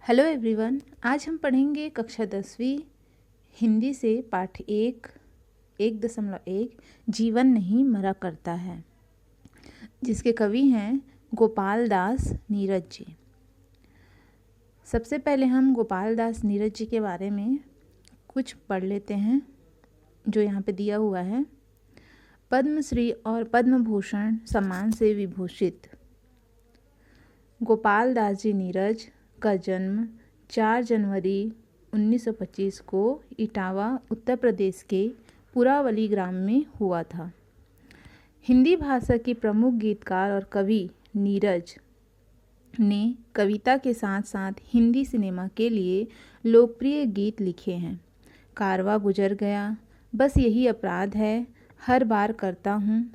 Hello everyone, आज हम पढ़ेंगे कक्षा 10वीं हिंदी से पाठ 1.1 जीवन नहीं मरा करता है, जिसके कवि हैं गोपाल दास नीरज जी। सबसे पहले हम गोपाल दास नीरज जी के बारे में कुछ पढ़ लेते हैं जो यहाँ पे दिया हुआ है। पद्मश्री और पद्म भूषण सम्मान से विभूषित गोपाल दास जी नीरज का जन्म 4 जनवरी 1925 को इटावा उत्तर प्रदेश के पुरावली ग्राम में हुआ था। हिंदी भाषा के प्रमुख गीतकार और कवि नीरज ने कविता के साथ साथ हिंदी सिनेमा के लिए लोकप्रिय गीत लिखे हैं। कारवां गुजर गया, बस यही अपराध है, हर बार करता हूँ,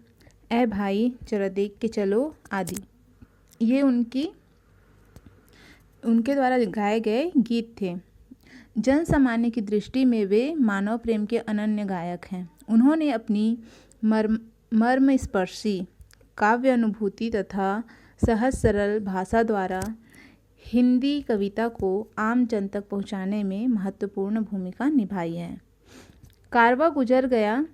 ऐ भाई जरा देख के चलो आदि। ये उनके द्वारा गाए गए गीत थे। जन सामान्य की दृष्टि में वे मानव प्रेम के अनन्य गायक हैं। उन्होंने अपनी मर्मस्पर्शी काव्य अनुभूति तथा सहज सरल भाषा द्वारा हिंदी कविता को आम जन तक पहुंचाने में महत्वपूर्ण भूमिका निभाई है। कारवां गुजर गया,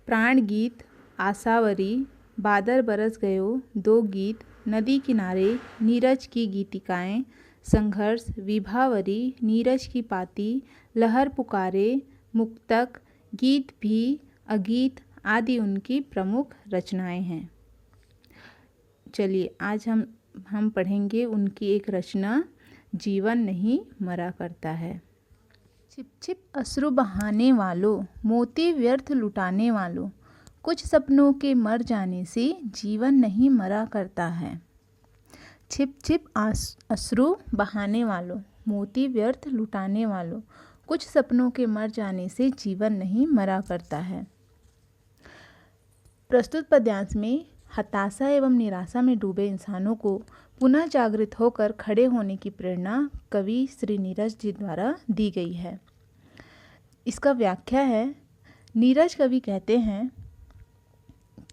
प्राण गीत, आशावरी, बादल बरस गयो, दो गीत, नदी किनारे, नीरज की गीतिकाएँ, संघर्ष, विभावरी, नीरज की पाती, लहर पुकारे, मुक्तक, गीत भी अगीत आदि उनकी प्रमुख रचनाएं हैं। चलिए आज हम पढ़ेंगे उनकी एक रचना, जीवन नहीं मरा करता है। छिप छिप अश्रु बहाने वालों, मोती व्यर्थ लुटाने वालों, कुछ सपनों के मर जाने से जीवन नहीं मरा करता है। छिप छिप अश्रु बहाने वालों, मोती व्यर्थ लुटाने वालों, कुछ सपनों के मर जाने से जीवन नहीं मरा करता है। प्रस्तुत पद्यांश में हताशा एवं निराशा में डूबे इंसानों को पुनः जागृत होकर खड़े होने की प्रेरणा कवि श्री नीरज जी द्वारा दी गई है। इसका व्याख्या है। नीरज कवि कहते हैं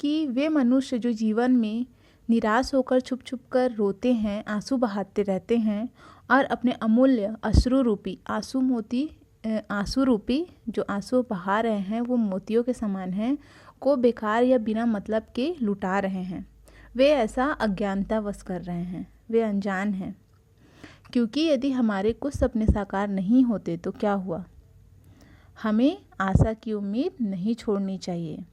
कि वे मनुष्य जो जीवन में निराश होकर छुप छुप कर रोते हैं, आंसू बहाते रहते हैं और अपने अमूल्य अश्रु रूपी जो आंसू बहा रहे हैं वो मोतियों के समान हैं, को बेकार या बिना मतलब के लुटा रहे हैं। वे ऐसा अज्ञानतावश कर रहे हैं, वे अनजान हैं। क्योंकि यदि हमारे कुछ सपने साकार नहीं होते तो क्या हुआ? हमें आशा की उम्मीद नहीं छोड़नी चाहिए।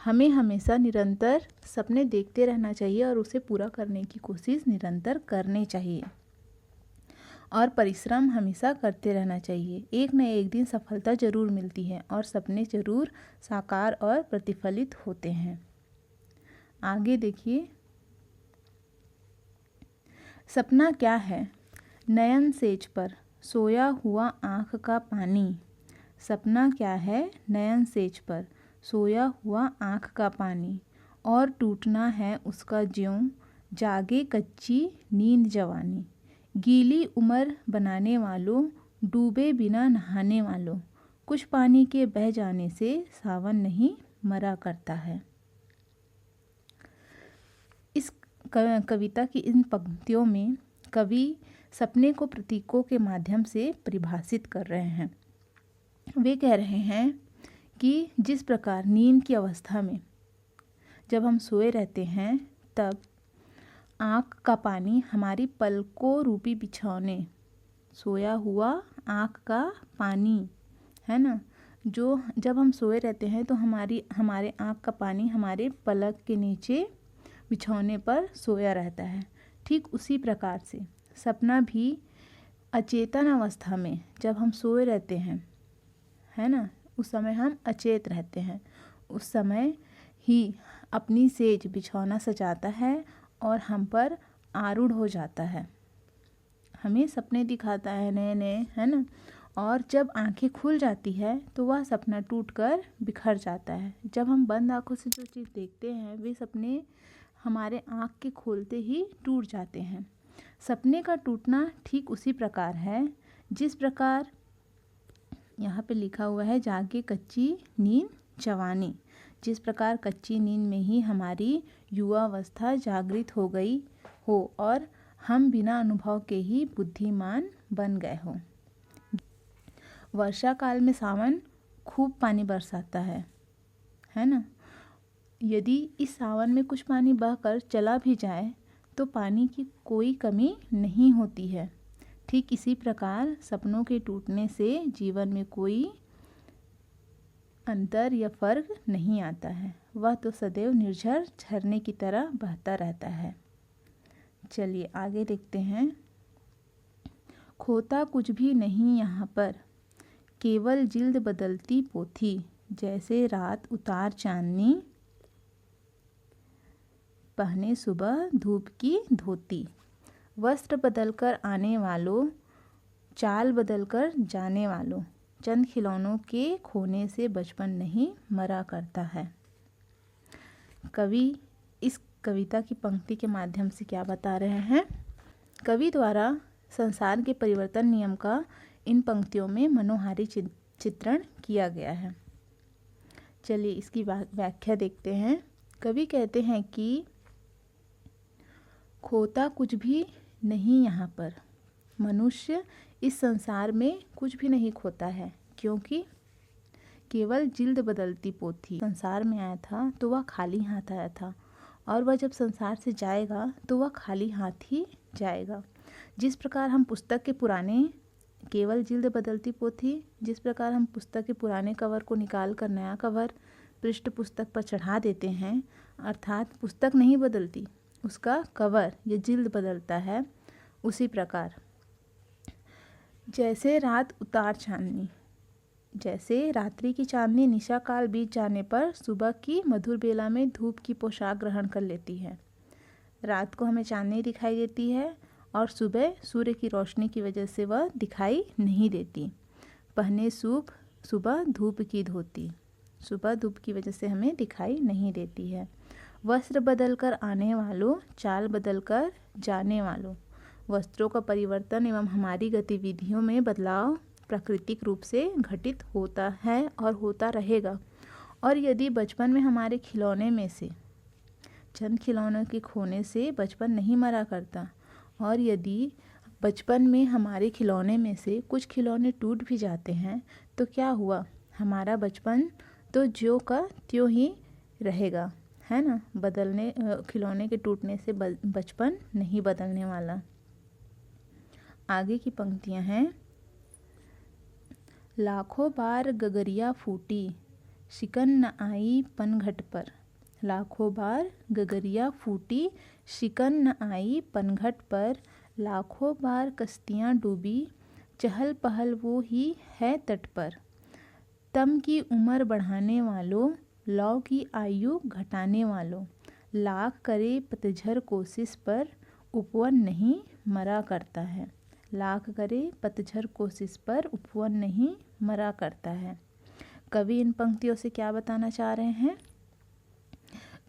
हमें हमेशा निरंतर सपने देखते रहना चाहिए और उसे पूरा करने की कोशिश निरंतर करनी चाहिए और परिश्रम हमेशा करते रहना चाहिए। एक न एक दिन सफलता जरूर मिलती है और सपने जरूर साकार और प्रतिफलित होते हैं। आगे देखिए। सपना क्या है? नयन सेज पर सोया हुआ आँख का पानी। सपना क्या है? नयन सेज पर सोया हुआ आँख का पानी, और टूटना है उसका ज्यों जागे कच्ची नींद जवानी। गीली उम्र बनाने वालों, डूबे बिना नहाने वालों, कुछ पानी के बह जाने से सावन नहीं मरा करता है। इस कविता की इन पंक्तियों में कवि सपने को प्रतीकों के माध्यम से परिभाषित कर रहे हैं। वे कह रहे हैं कि जिस प्रकार नींद की अवस्था में जब हम सोए रहते हैं तब आँख का पानी हमारी पलकों रूपी बिछौने, सोया हुआ आँख का पानी है ना, जो जब हम सोए रहते हैं तो हमारे आँख का पानी हमारे पलक के नीचे बिछौने पर सोया रहता है। ठीक उसी प्रकार से सपना भी अचेतन अवस्था में जब हम सोए रहते हैं, है ना, उस समय हम अचेत रहते हैं। उस समय ही अपनी सेज बिछौना सजाता है और हम पर आरूढ़ हो जाता है, हमें सपने दिखाता है नए नए, है ना। और जब आंखें खुल जाती है तो वह सपना टूटकर बिखर जाता है। जब हम बंद आंखों से जो चीज़ देखते हैं वे सपने हमारे आँख के खोलते ही टूट जाते हैं। सपने का टूटना ठीक उसी प्रकार है जिस प्रकार यहाँ पे लिखा हुआ है, जागे कच्ची नींद जवानी। जिस प्रकार कच्ची नींद में ही हमारी युवावस्था जागृत हो गई हो और हम बिना अनुभव के ही बुद्धिमान बन गए हों। वर्षा काल में सावन खूब पानी बरसाता है ना। यदि इस सावन में कुछ पानी बहकर चला भी जाए तो पानी की कोई कमी नहीं होती है। ठीक इसी प्रकार सपनों के टूटने से जीवन में कोई अंतर या फर्क नहीं आता है, वह तो सदैव निर्झर झरने की तरह बहता रहता है। चलिए आगे देखते हैं। खोता कुछ भी नहीं यहाँ पर, केवल जिल्द बदलती पोथी, जैसे रात उतार चांदनी, पहने सुबह धूप की धोती। वस्त्र बदलकर आने वालों, चाल बदलकर जाने वालों, चंद खिलौनों के खोने से बचपन नहीं मरा करता है। कवि इस कविता की पंक्ति के माध्यम से क्या बता रहे हैं? कवि द्वारा संसार के परिवर्तन नियम का इन पंक्तियों में मनोहारी चित्रण किया गया है। चलिए इसकी व्याख्या देखते हैं। कवि कहते हैं कि खोता कुछ भी नहीं यहाँ पर, मनुष्य इस संसार में कुछ भी नहीं खोता है, क्योंकि केवल जिल्द बदलती पोथी। संसार में आया था तो वह खाली हाथ आया था, और वह जब संसार से जाएगा तो वह खाली हाथ ही जाएगा। जिस प्रकार हम पुस्तक के पुराने, केवल जिल्द बदलती पोथी, जिस प्रकार हम पुस्तक के पुराने कवर को निकाल कर नया कवर पृष्ठ पुस्तक पर चढ़ा देते हैं, अर्थात पुस्तक नहीं बदलती, उसका कवर या जिल्द बदलता है, उसी प्रकार जैसे रात उतार चांदनी, जैसे रात्रि की चांदनी निशा काल बीत जाने पर सुबह की मधुर बेला में धूप की पोशाक ग्रहण कर लेती है। रात को हमें चांदनी दिखाई देती है और सुबह सूर्य की रोशनी की वजह से वह दिखाई नहीं देती। पहने सुबह धूप की धोती, सुबह धूप की वजह से हमें दिखाई नहीं देती है। वस्त्र बदलकर आने वालों, चाल बदलकर जाने वालों, वस्त्रों का परिवर्तन एवं हमारी गतिविधियों में बदलाव प्राकृतिक रूप से घटित होता है और होता रहेगा। और यदि बचपन में हमारे खिलौने में से चंद खिलौनों के खोने से बचपन नहीं मरा करता, और यदि बचपन में हमारे खिलौने में से कुछ खिलौने टूट भी जाते हैं तो क्या हुआ, हमारा बचपन तो ज्यों का त्यों ही रहेगा, है ना। खिलौने के टूटने से बचपन नहीं बदलने वाला। आगे की पंक्तियां हैं। लाखों बार गगरिया फूटी, शिकन न आई पनघट पर, लाखों बार गगरिया फूटी, शिकन न आई पनघट पर, लाखों बार कश्तियाँ डूबी, चहल पहल वो ही है तट पर। तम की उम्र बढ़ाने वालों, लौ की आयु घटाने वालों, लाख करे पतझर कोशिश पर, उपवन नहीं मरा करता है। लाख करे पतझर कोशिश पर, उपवन नहीं मरा करता है। कवि इन पंक्तियों से क्या बताना चाह रहे हैं?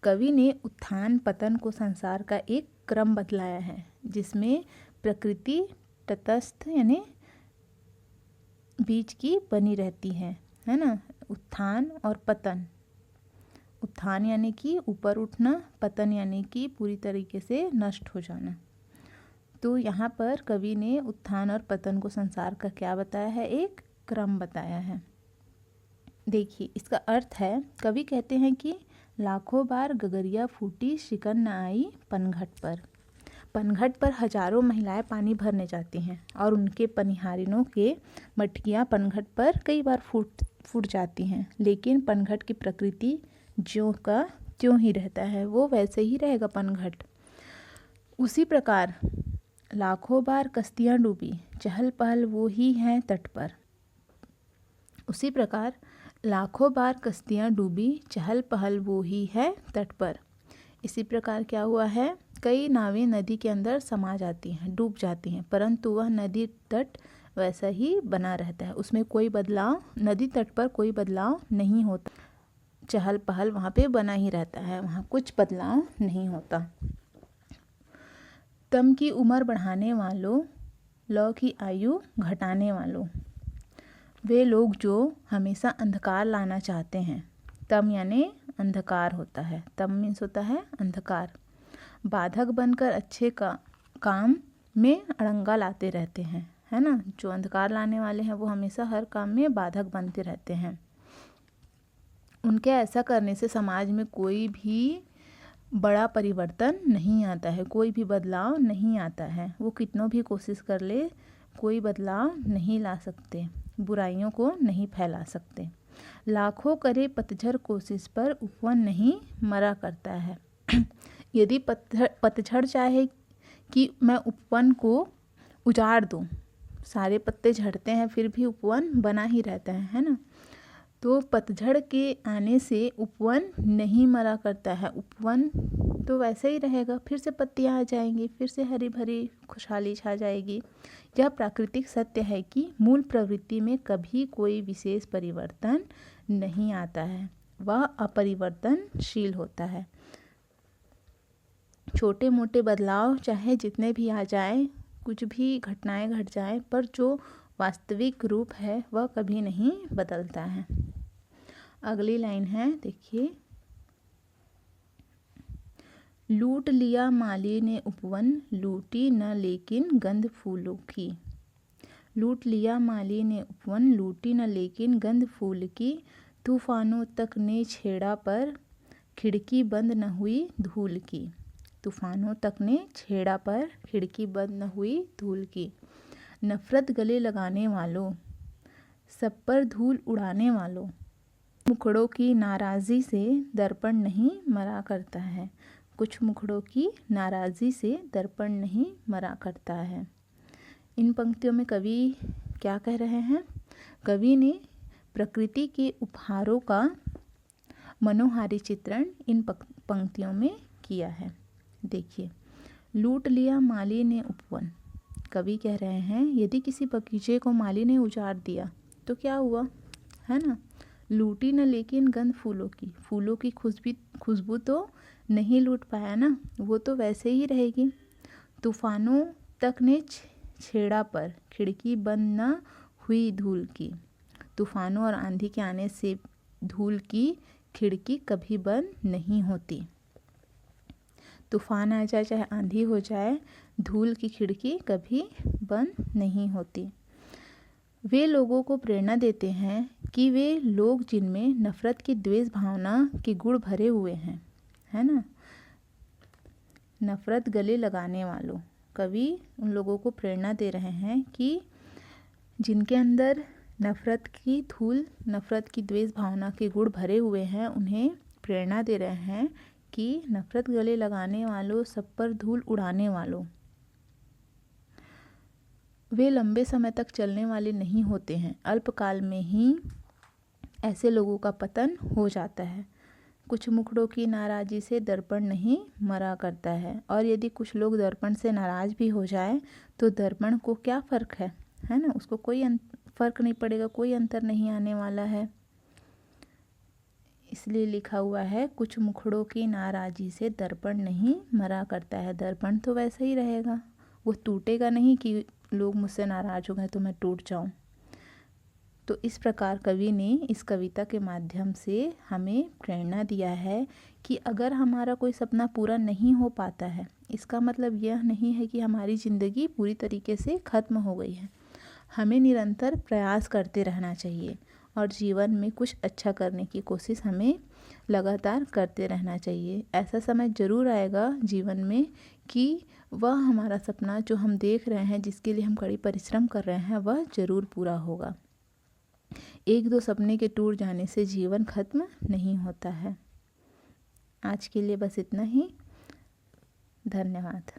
कवि ने उत्थान पतन को संसार का एक क्रम बतलाया है, जिसमें प्रकृति तटस्थ यानी बीच की बनी रहती है ना। उत्थान और पतन, उत्थान यानी कि ऊपर उठना, पतन यानी कि पूरी तरीके से नष्ट हो जाना। तो यहाँ पर कवि ने उत्थान और पतन को संसार का क्या बताया है? एक क्रम बताया है। देखिए इसका अर्थ है, कवि कहते हैं कि लाखों बार गगरिया फूटी, शिकन न आई पनघट पर। पनघट पर हजारों महिलाएं पानी भरने जाती हैं और उनके पनिहारिनों के मटकियाँ पनघट पर कई बार फूट जाती हैं, लेकिन पनघट की प्रकृति ज्यों का त्यों ही रहता है, वो वैसे ही रहेगा पनघट। उसी प्रकार लाखों बार कश्तियाँ डूबी, चहल पहल वो ही है तट पर। उसी प्रकार लाखों बार कश्तियाँ डूबी, चहल पहल वो ही है तट पर। इसी प्रकार क्या हुआ है, कई नावें नदी के अंदर समा जाती हैं, डूब जाती हैं, परंतु वह नदी तट वैसा ही बना रहता है, उसमें कोई बदलाव, नदी तट पर कोई बदलाव नहीं होता। चहल पहल वहाँ पे बना ही रहता है, वहाँ कुछ बदलाव नहीं होता। तम की उम्र बढ़ाने वालों, लौ की आयु घटाने वालों, वे लोग जो हमेशा अंधकार लाना चाहते हैं। तम यानी अंधकार होता है, तम मीन्स होता है अंधकार। बाधक बनकर अच्छे काम में अड़ंगा लाते रहते हैं, है ना। जो अंधकार लाने वाले हैं वो हमेशा हर काम में बाधक बनते रहते हैं। उनके ऐसा करने से समाज में कोई भी बड़ा परिवर्तन नहीं आता है, कोई भी बदलाव नहीं आता है। वो कितनों भी कोशिश कर ले, कोई बदलाव नहीं ला सकते, बुराइयों को नहीं फैला सकते। लाखों करे पतझड़ कोशिश पर उपवन नहीं मरा करता है। यदि पतझड़ चाहे कि मैं उपवन को उजाड़ दूं, सारे पत्ते झड़ते हैं फिर भी उपवन बना ही रहता है ना। तो पतझड़ के आने से उपवन नहीं मरा करता है, उपवन तो वैसे ही रहेगा, फिर से पत्तियां आ जाएंगी, फिर से हरी भरी खुशहाली छा जाएगी। यह प्राकृतिक सत्य है कि मूल प्रवृत्ति में कभी कोई विशेष परिवर्तन नहीं आता है, वह अपरिवर्तनशील होता है। छोटे मोटे बदलाव चाहे जितने भी आ जाए, कुछ भी घटनाएं घट जाएं, पर जो वास्तविक रूप है वह कभी नहीं बदलता है। अगली लाइन है, देखिए। लूट लिया माली ने उपवन, लूटी न लेकिन गंध फूलों की। लूट लिया माली ने उपवन, लूटी न लेकिन गंध फूल की। तूफानों तक ने छेड़ा पर, खिड़की बंद न हुई धूल की। तूफानों तक ने छेड़ा पर, खिड़की बंद न हुई धूल की। नफरत गले लगाने वालों, सब पर धूल उड़ाने वालों, मुखड़ों की नाराज़ी से दर्पण नहीं मरा करता है। कुछ मुखड़ों की नाराज़ी से दर्पण नहीं मरा करता है। इन पंक्तियों में कवि क्या कह रहे हैं? कवि ने प्रकृति के उपहारों का मनोहारी चित्रण इन पंक्तियों में किया है। देखिए, लूट लिया माली ने उपवन। कवि कह रहे हैं यदि किसी बगीचे को माली ने उजाड़ दिया तो क्या हुआ, है ना। लूटी न लेकिन गंध फूलों की, फूलों की खुशबू तो नहीं लूट पाया ना, वो तो वैसे ही रहेगी। तूफानों तक ने छेड़ा पर, खिड़की बंद न हुई धूल की। तूफानों और आंधी के आने से धूल की खिड़की कभी बंद नहीं होती। तूफान आ जाए चाहे आंधी हो जाए, धूल की खिड़की कभी बंद नहीं होती। वे लोगों को प्रेरणा देते हैं कि वे लोग जिनमें नफरत की द्वेष भावना के गुण भरे हुए हैं, है ना। नफरत गले लगाने वालों, कवि उन लोगों को प्रेरणा दे रहे हैं कि जिनके अंदर नफरत की धूल, नफरत की द्वेष भावना के गुण भरे हुए हैं, उन्हें प्रेरणा दे रहे हैं कि नफरत गले लगाने वालों, सब पर धूल उड़ाने वालों, वे लंबे समय तक चलने वाले नहीं होते हैं। अल्पकाल में ही ऐसे लोगों का पतन हो जाता है। कुछ मुखड़ों की नाराज़ी से दर्पण नहीं मरा करता है। और यदि कुछ लोग दर्पण से नाराज़ भी हो जाए तो दर्पण को क्या फ़र्क है ना, उसको कोई फ़र्क नहीं पड़ेगा, कोई अंतर नहीं आने वाला है। इसलिए लिखा हुआ है कुछ मुखड़ों की नाराज़ी से दर्पण नहीं मरा करता है। दर्पण तो वैसे ही रहेगा, वो टूटेगा नहीं कि लोग मुझसे नाराज़ हो गए तो मैं टूट जाऊं। तो इस प्रकार कवि ने इस कविता के माध्यम से हमें प्रेरणा दिया है कि अगर हमारा कोई सपना पूरा नहीं हो पाता है, इसका मतलब यह नहीं है कि हमारी ज़िंदगी पूरी तरीके से ख़त्म हो गई है। हमें निरंतर प्रयास करते रहना चाहिए और जीवन में कुछ अच्छा करने की कोशिश हमें लगातार करते रहना चाहिए। ऐसा समय ज़रूर आएगा जीवन में कि वह हमारा सपना जो हम देख रहे हैं, जिसके लिए हम कड़ी परिश्रम कर रहे हैं, वह ज़रूर पूरा होगा। एक दो सपने के टूट जाने से जीवन खत्म नहीं होता है। आज के लिए बस इतना ही। धन्यवाद।